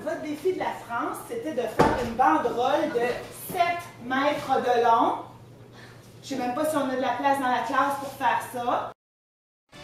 votre défi de la France, c'était de faire une banderole de 7 mètres de long. Je ne sais même pas si on a de la place dans la classe pour faire ça.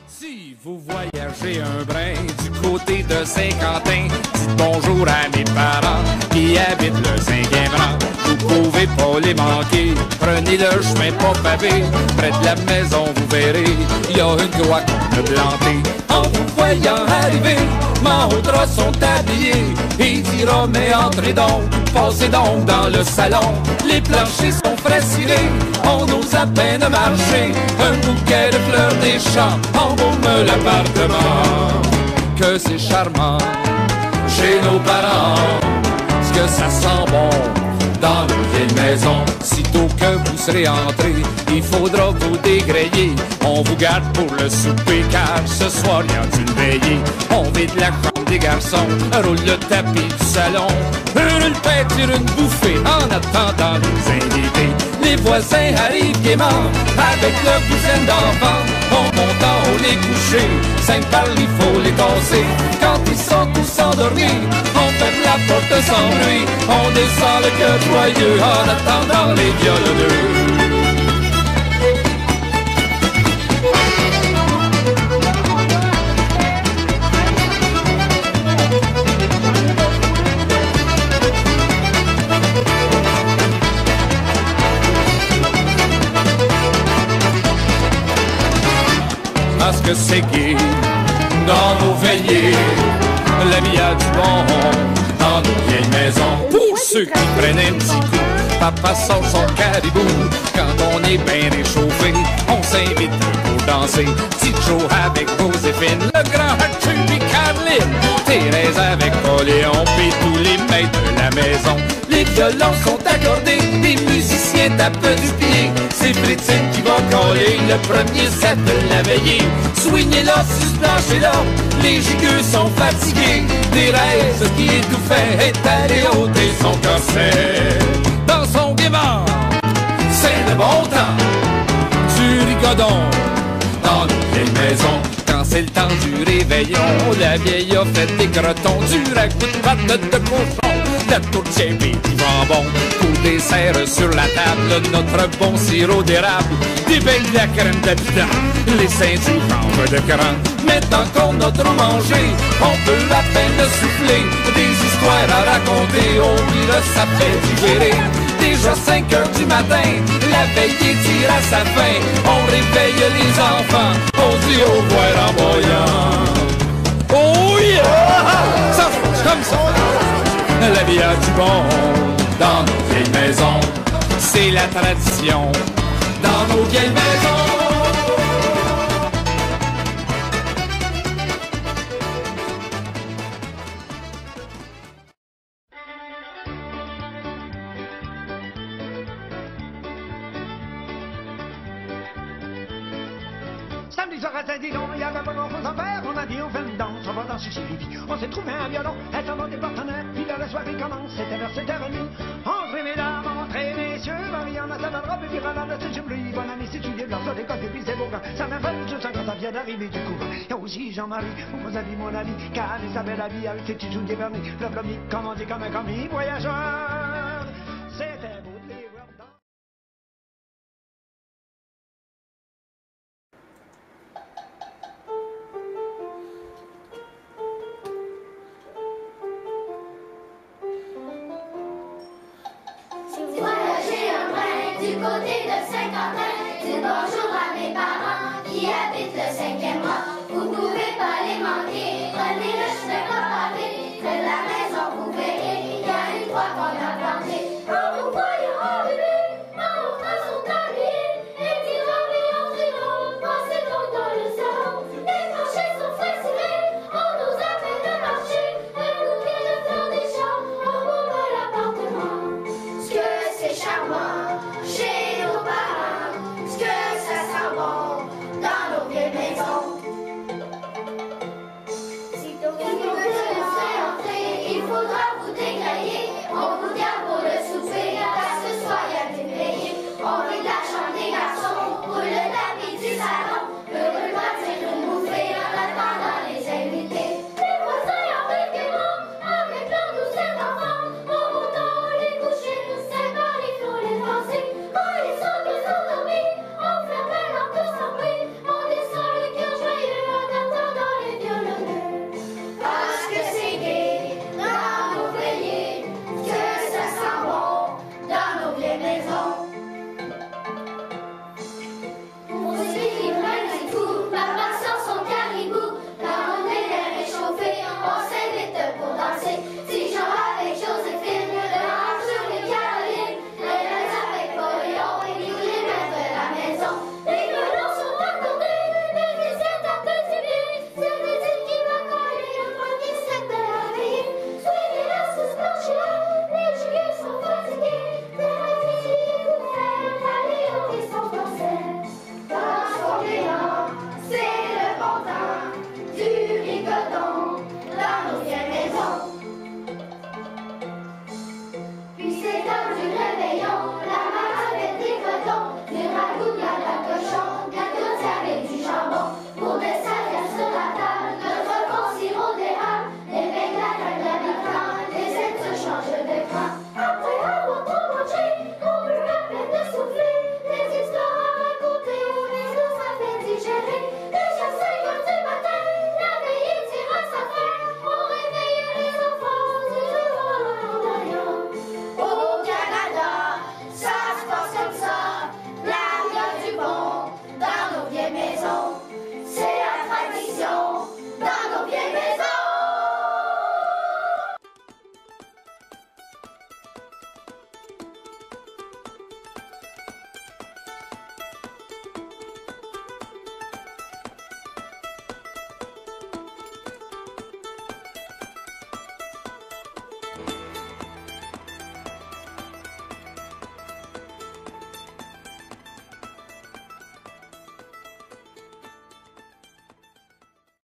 Si vous voyagez un brin du côté de Saint-Quentin, dites bonjour à mes parents qui habitent le 5e rang. Vous pouvez pas les manquer, prenez le chemin pas pavé. Près de la maison, vous verrez, il y a une croix qu'on a plantée. En vous voyant arriver, Mahoudras sont habillés. Il dira, mais entrez donc, passez donc dans le salon. Les planchers sont frais cirés, on ose à peine marcher. Un bouquet de fleurs des champs embaume l'appartement. Que c'est charmant chez nos parents, ce que ça sent bon dans nos vieilles maisons. Sitôt que vous serez entré, il faudra vous dégrayer. On vous garde pour le souper car ce soir il y a une veillée. On vide la chambre des garçons, roule le tapis du salon, hurle le père, tire une bouffée en attendant les invités. Les voisins arrivent gaiement avec leur douzaine d'enfants. On monte en haut les coucher, 5 balles il faut les tasser. Quand ils sont tous endormis, on ferme la porte sans bruit. On descend le cœur joyeux en attendant les violoneux. Parce que c'est gai dans nos veillées, la vie a du bon dans nos vieilles maisons. Pour ceux qui prennent un petit coup, papa sort son caribou. Quand on est bien réchauffé, on s'invite pour danser. Petit Joe avec Joséphine, le grand Arthur puis Caroline, Thérèse avec Poléon, puis tous les maîtres de la maison. Les violons sont accordés, les musiciens tapent du pied. C'est Fritine qui va coller, le premier set de la veillée. Soignez-la, suspendez-la, les gigueux sont fatigués. Thérèse qui étouffait est allée ôter son corset. Dans son gaiement, c'est le bon temps du rigodon dans nos vieilles maisons. Quand c'est le temps du réveillon, la vieille a fait des crotons, du ragoût de pâte de cochon, de la tourtière et du jambon. Pour dessert sur la table, notre bon sirop d'érable, des belles de la crème d'habitant, les seins du cambre de cran. Maintenant qu'on a trop mangé, on peut à peine souffler des histoires à raconter. Oh oui, là, ça fait digérer. Déjà 5 heures du matin, la veillée tire à sa fin. On réveille les enfants, on dit au revoir en voyant. Oh yeah! Ça se passe comme ça. La vie a du bon dans nos vieilles maisons. C'est la tradition dans nos vieilles maisons. Samedi soir à Saint-Didon, il y avait pas grand-chose à faire. On a dit on fait une danse, on va danser chez Vivi. On s'est trouvé un violon, attendant des partenaires. Puis là la soirée commence, c'était vers 7h30. Entrez mesdames, entrez messieurs, Marie-en a sa belle robe et puis Roland a ses yeux bleus. Bonne amie, si tu viens blanc sur les côtes et puis c'est beau quand ça m'a fallu tout ça quand ça vient d'arriver du coup. Il y a aussi Jean-Marie, vos amis, mon ami, car il savait la vie avec ses petits joues dévernés. Le premier, comme on dit, comme un commis voyageur. C'était beau de les voir dans... Du côté de Saint-Quentin, dites bonjour à mes parents qui habitent le 5e rang. Vous pouvez pas les manquer, prenez le chemin pas pavé. De la maison vous verrez, il y a une croix qu'on a